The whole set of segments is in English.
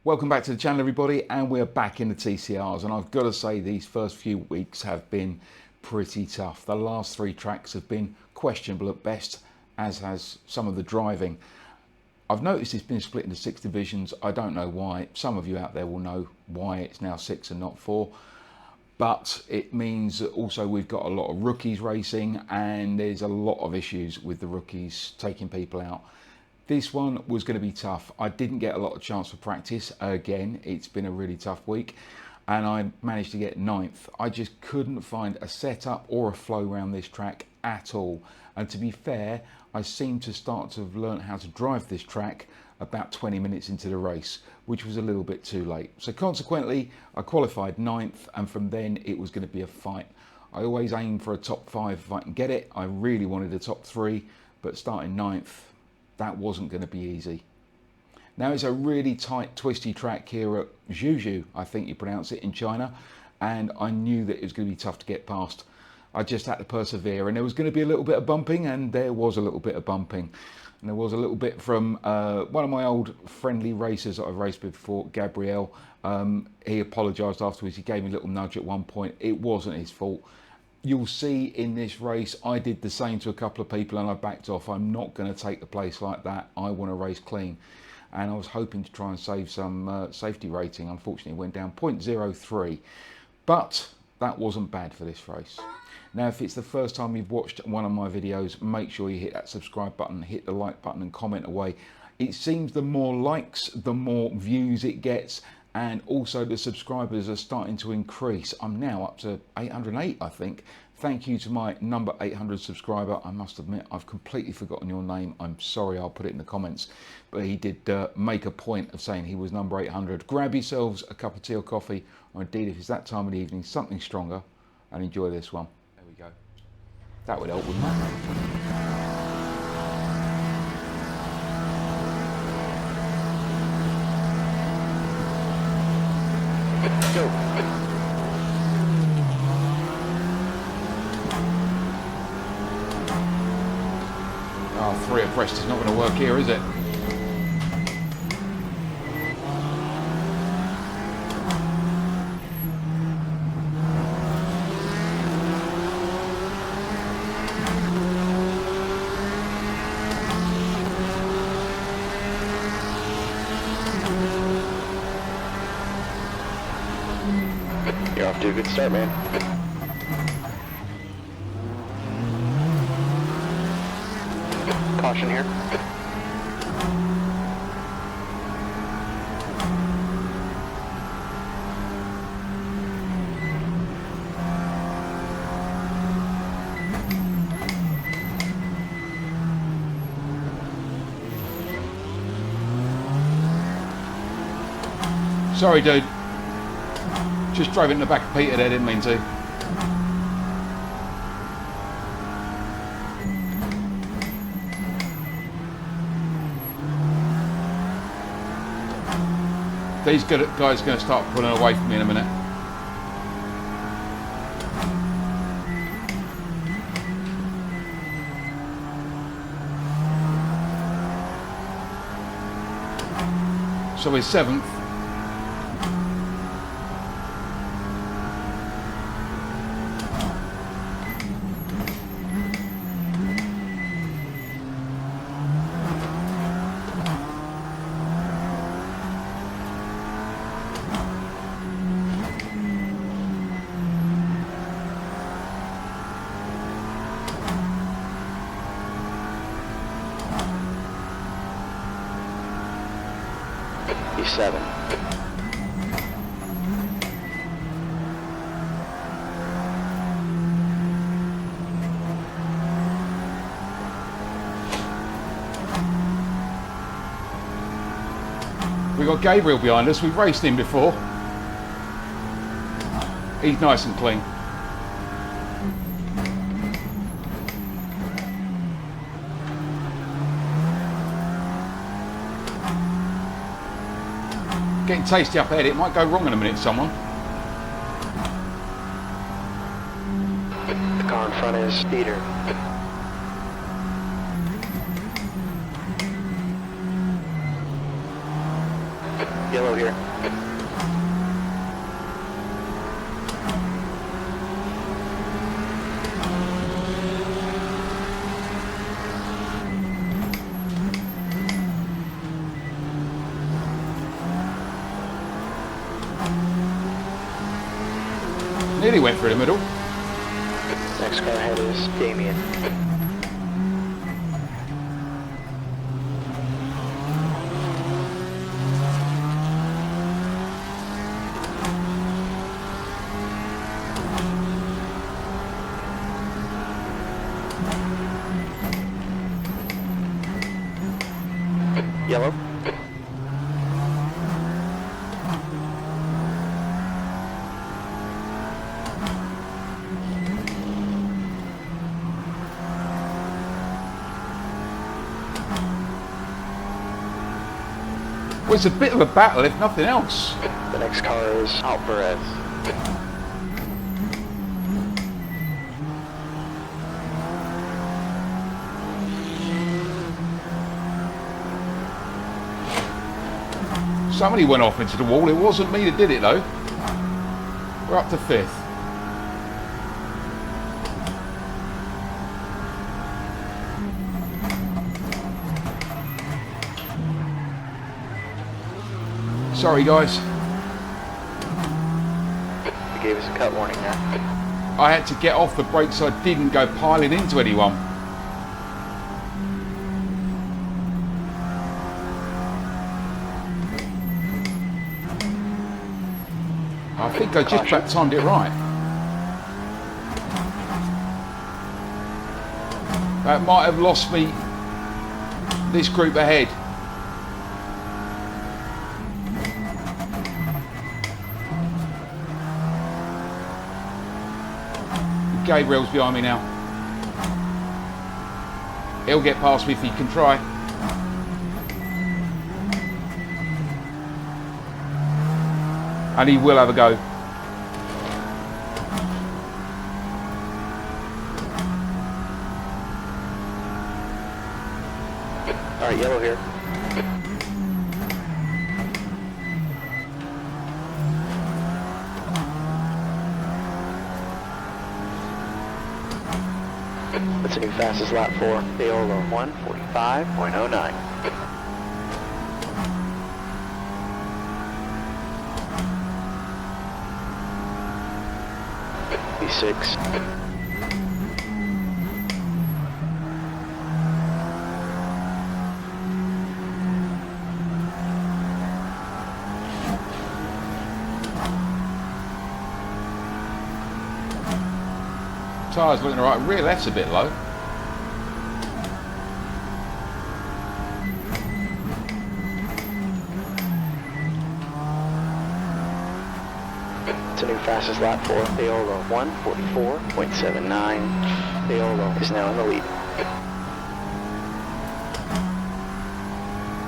Welcome back to the channel, everybody, and we're back in the TCRs, and I've got to say these first few weeks have been pretty tough. The last three tracks have been questionable at best, as has some of the driving. I've noticed it's been split into 6 divisions. I don't know why. Some of you out there will know why it's now 6 and not 4. But it means that also we've got a lot of rookies racing, and there's a lot of issues with the rookies taking people out. This one was going to be tough. I didn't get a lot of chance for practice. Again, it's been a really tough week, and I managed to get 9th. I just couldn't find a setup or a flow around this track at all. And to be fair, I seem to start to have learned how to drive this track about 20 minutes into the race, which was a little bit too late. So consequently, I qualified 9th, and from then it was going to be a fight. I always aim for a top 5 if I can get it. I really wanted a top 3, but starting 9th, that wasn't going to be easy. Now it's a really tight, twisty track here at Zhuzhou, I think you pronounce it, in China, and I knew that it was going to be tough to get past. I just had to persevere, and there was going to be a little bit of bumping, and there was a little bit of bumping. And there was a little bit from one of my old friendly racers that I've raced with before, Gabriel. He apologised afterwards. He gave me a little nudge at one point. It wasn't his fault. You'll see in this race, I did the same to a couple of people and I backed off. I'm not going to take the place like that. I want to race clean. And I was hoping to try and save some safety rating. Unfortunately, it went down 0.03. But that wasn't bad for this race. Now, if it's the first time you've watched one of my videos, make sure you hit that subscribe button, hit the like button and comment away. It seems the more likes, the more views it gets. And also the subscribers are starting to increase. I'm now up to 808, I think. Thank you to my number 800 subscriber. I must admit, I've completely forgotten your name. I'm sorry, I'll put it in the comments. But he did make a point of saying he was number 800. Grab yourselves a cup of tea or coffee, or indeed, if it's that time of the evening, something stronger, and enjoy this one. There we go. That would help, wouldn't it? Go. Oh, 3 abreast is not going to work here, is it? You're off to a good start, man. Caution here. Sorry, dude. Just drove it in the back of Peter there, didn't mean to. These guys are going to start pulling away from me in a minute. So we're 7th. E7. We've got Gabriel behind us. We've raced him before. He's nice and clean. Getting tasty up ahead. It might go wrong in a minute, someone. The car in front is Peter. Yellow here. Nearly went through the middle. Next car ahead is Damien. Yellow. Well, it's a bit of a battle, if nothing else. The next car is Alvarez. Somebody went off into the wall. It wasn't me that did it, though. We're up to 5th. Sorry, guys. They gave us a cut warning there. I had to get off the brake so I didn't go piling into anyone. I think I just about timed it right. That might have lost me this group ahead. Gabriel's behind me now. He'll get past me if he can try. And he will have a go. All right, yellow here. That's a new fastest lap for Paolo, 1:45.09. B6. Tyres looking alright. Rear left's a bit low. It's a new fastest lap for Paolo, 1:44.79. Paolo is now in the lead.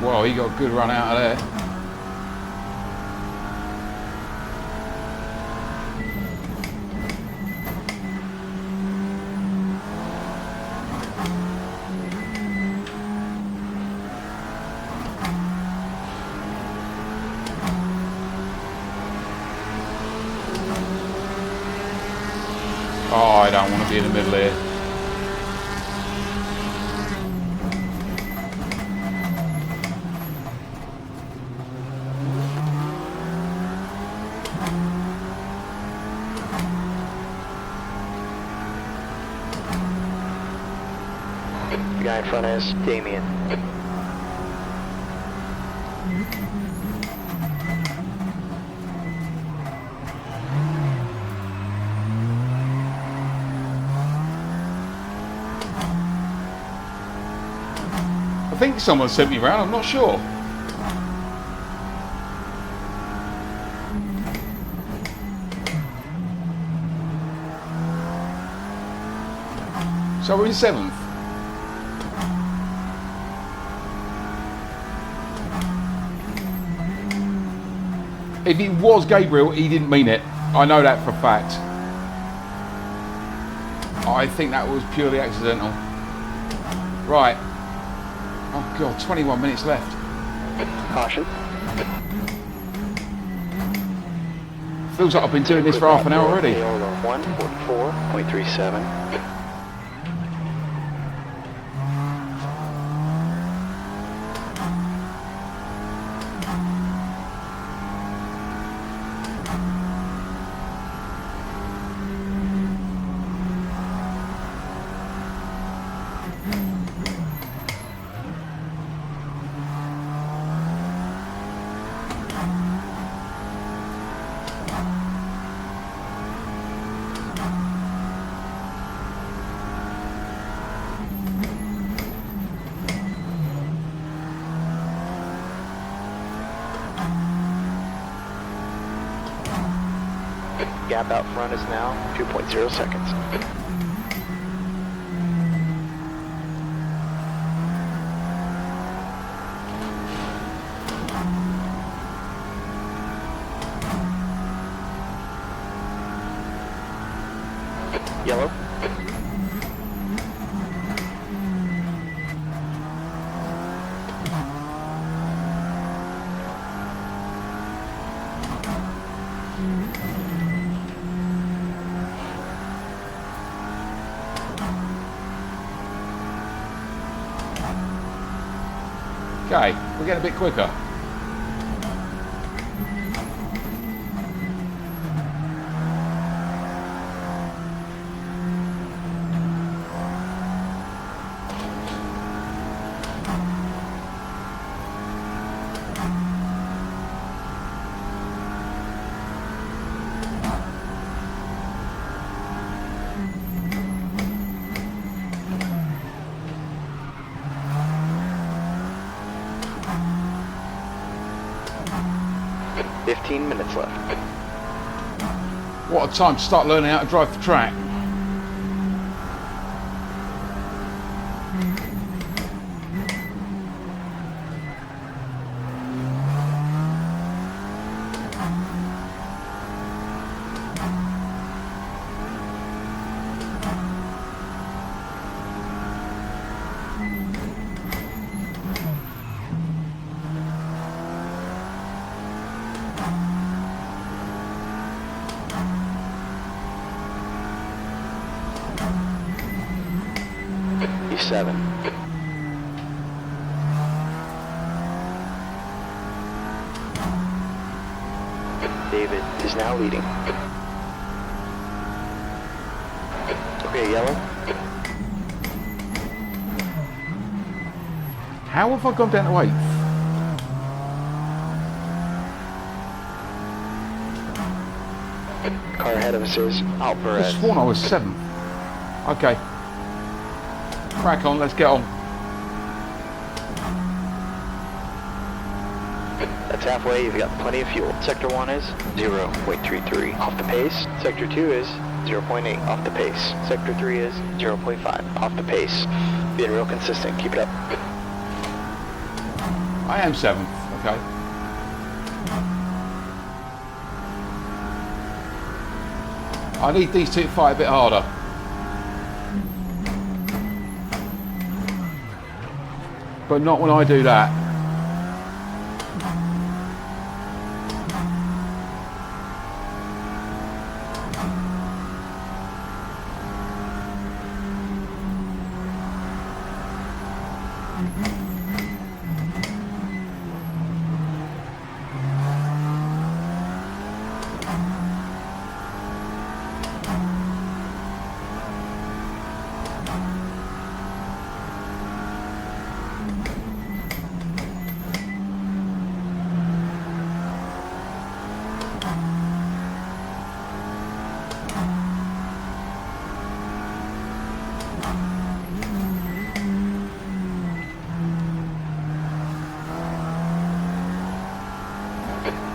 Well, he got a good run out of there. Oh, I don't want to be in the middle here. The guy in front is Damien. I think someone sent me around, I'm not sure. So we're in 7th. If it was Gabriel, he didn't mean it. I know that for a fact. I think that was purely accidental. Right. Oh God, 21 minutes left. Caution. Feels like I've been doing this for half an hour already. 144.37. Gap out front is now 2.0 seconds. Yellow. Okay, we're getting a bit quicker. Minutes left. What a time to start learning how to drive the track. E7. David is now leading. Okay, yellow. How have I gone down to 8th? Car ahead of us is I Alvarez. sworn I was 7th. Okay. Crack on, let's get on. That's halfway, you've got plenty of fuel. Sector 1 is 0.33 off the pace. Sector 2 is 0.8 off the pace. Sector 3 is 0.5 off the pace. Being real consistent, keep it up. I am 7th, okay. I need these two to fight a bit harder. But not when I do that.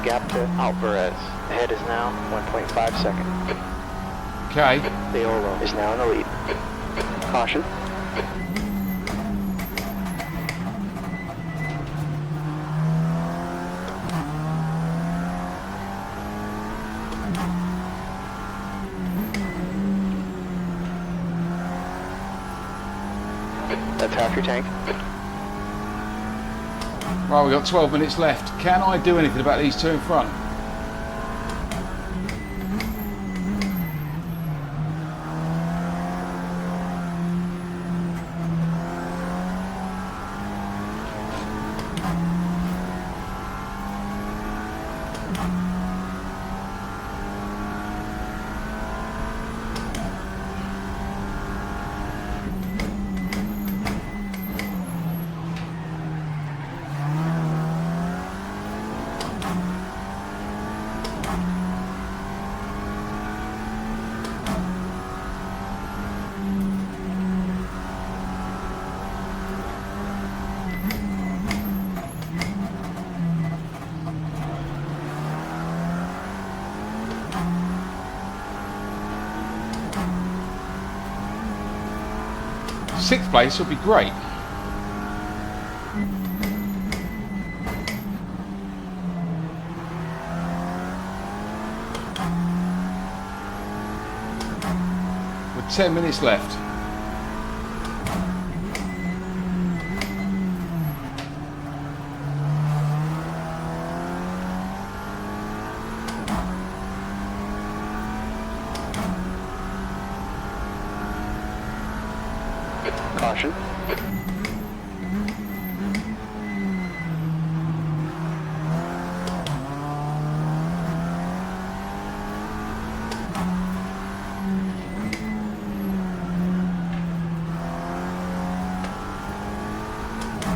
Gap to Alvarez. Ahead is now 1.5 seconds. Okay. Leolo is now in the lead. Caution. That's half your tank. Right, we've got 12 minutes left. Can I do anything about these two in front? 6th place would be great. With 10 minutes left. Caution.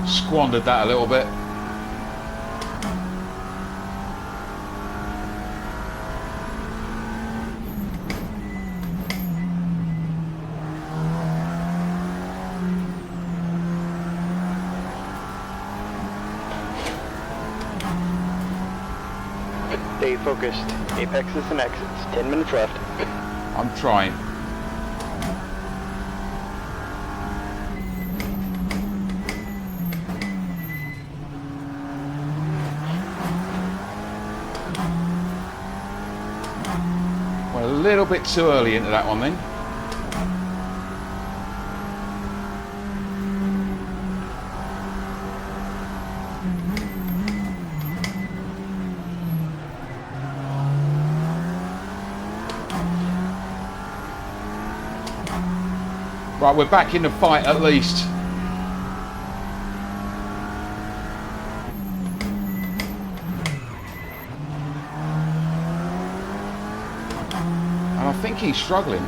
Squandered that a little bit. Stay focused. Apexes and exits. 10 minutes left. I'm trying. Well, a little bit too early into that one then. Right, we're back in the fight at least. And I think he's struggling.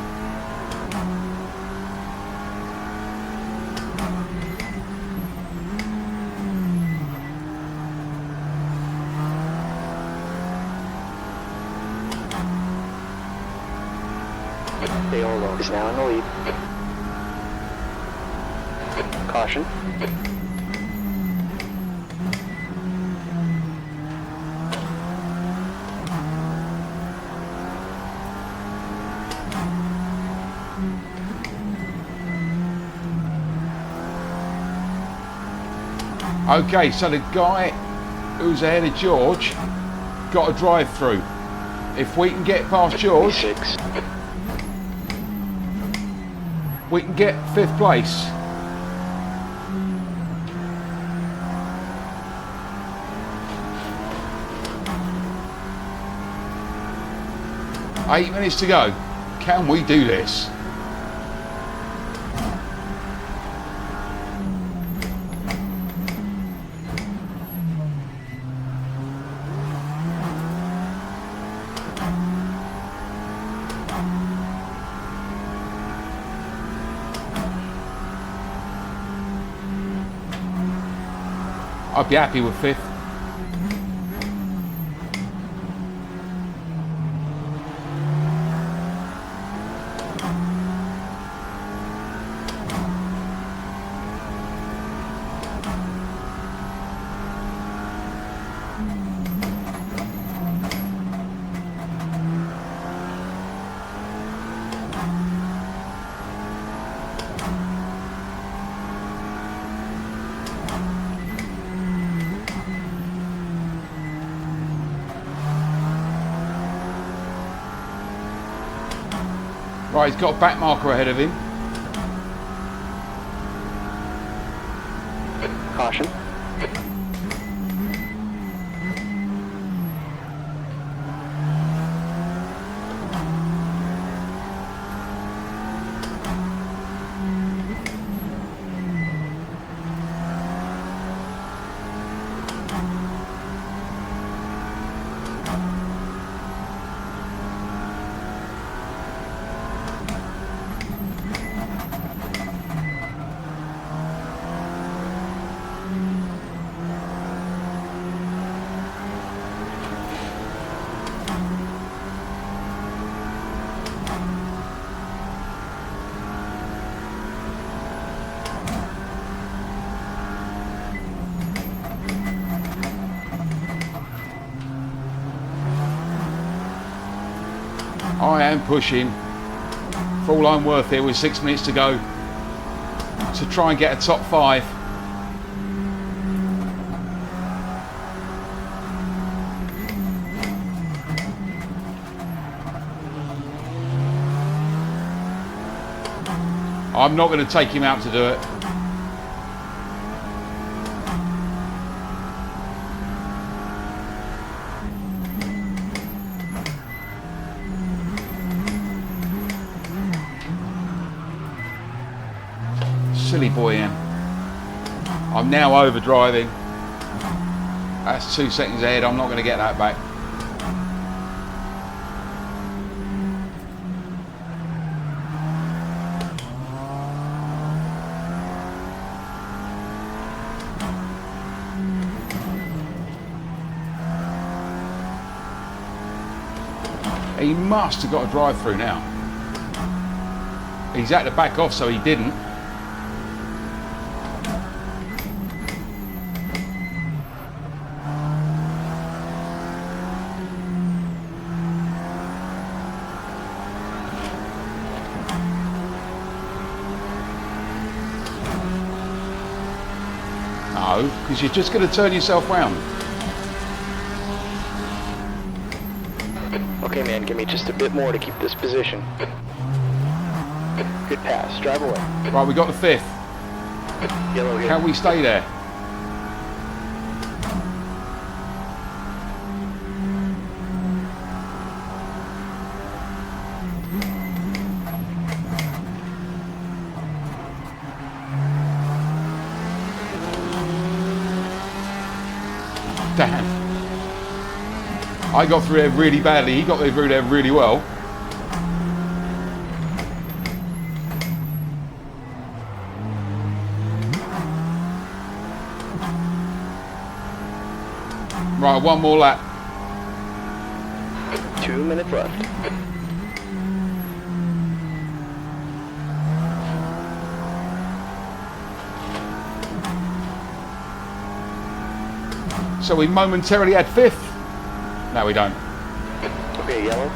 Stay all low. He's now in the lead. Caution. Okay, so the guy who's ahead of George got a drive through. If we can get past George, 56. we can get 5th place. Eight minutes to go. Can we do this? I'd be happy with 5th. Right, he's got a back marker ahead of him. Caution. I am pushing for all I'm worth here with 6 minutes to go. to try and get a top 5. I'm not going to take him out to do it. Silly boy Ian. I'm now overdriving. That's 2 seconds ahead. I'm not going to get that back. He must have got a drive through now. He's had to back off, so he didn't. No, because you're just going to turn yourself round. Okay, man, give me just a bit more to keep this position. Good pass. Drive away. Right, we got the 5th. Yellow here. Can we stay there? Damn. I got through there really badly. He got through there really well. Right, one more lap. 2 minutes left. So we momentarily had 5th. No, we don't. Okay, yellow.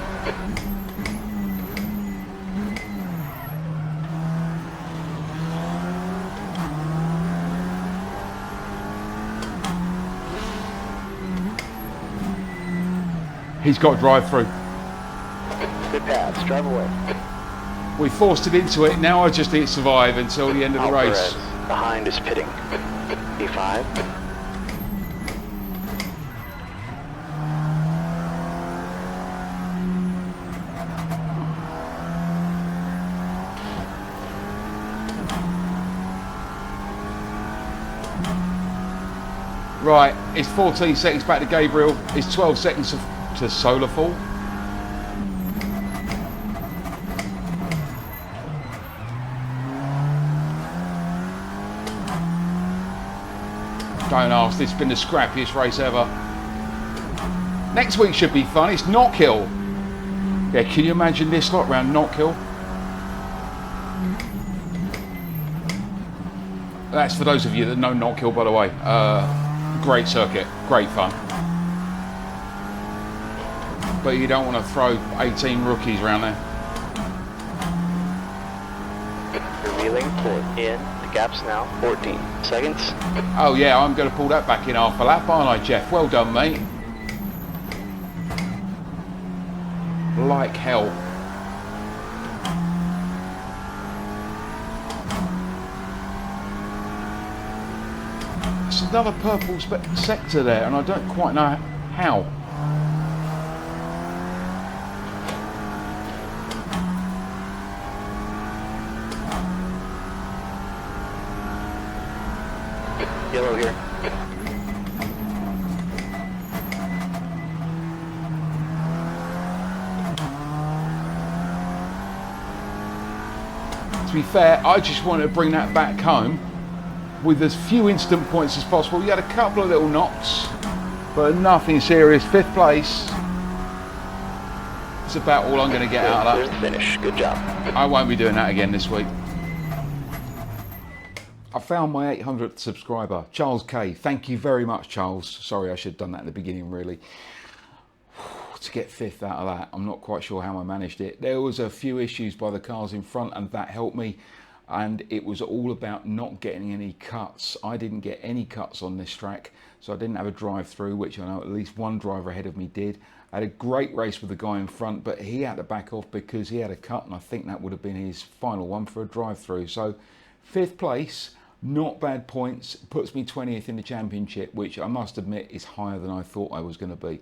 He's got drive through. Good pass. Drive away. We forced it into it. Now I just need to survive until the end of the race. Behind is pitting. E5. Right, it's 14 seconds back to Gabriel. It's 12 seconds to solar fall. Don't ask, this has been the scrappiest race ever. Next week should be fun, it's Knockhill. Yeah, can you imagine this lot round Knockhill? That's for those of you that know Knockhill, by the way. Great circuit, great fun. But you don't want to throw 18 rookies around there. Revealing for in. The gap's now 14 seconds. Oh yeah, I'm going to pull that back in half a lap, aren't I, Jeff? Well done, mate. Like hell. It's another purple sector there, and I don't quite know how. Yellow here. To be fair, I just wanted to bring that back home with as few instant points as possible. You had a couple of little knocks, but nothing serious. 5th place. It's about all I'm going to get out of that. There's the finish. Good job. I won't be doing that again this week. I found my 800th subscriber, Charles K. Thank you very much, Charles. Sorry, I should have done that at the beginning, really. To get 5th out of that, I'm not quite sure how I managed it. There was a few issues by the cars in front, and that helped me. and it was all about not getting any cuts. I didn't get any cuts on this track, so I didn't have a drive through, which I know at least one driver ahead of me did. I had a great race with the guy in front, but he had to back off because he had a cut, and I think that would have been his final one for a drive through. So 5th place, not bad points, puts me 20th in the championship, which I must admit is higher than I thought I was going to be.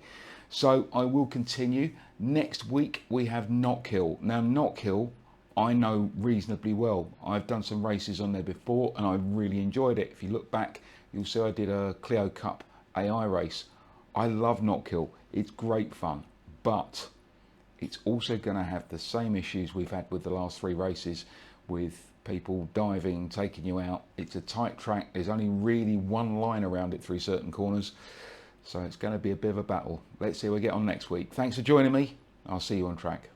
So I will continue. Next week we have Knockhill. Now Knockhill I know reasonably well. I've done some races on there before and I really enjoyed it. If you look back, you'll see I did a Clio Cup AI race. I love Knockhill. It's great fun, but it's also going to have the same issues we've had with the last 3 races, with people diving, taking you out. It's a tight track. There's only really one line around it through certain corners. So it's going to be a bit of a battle. Let's see how we get on next week. Thanks for joining me. I'll see you on track.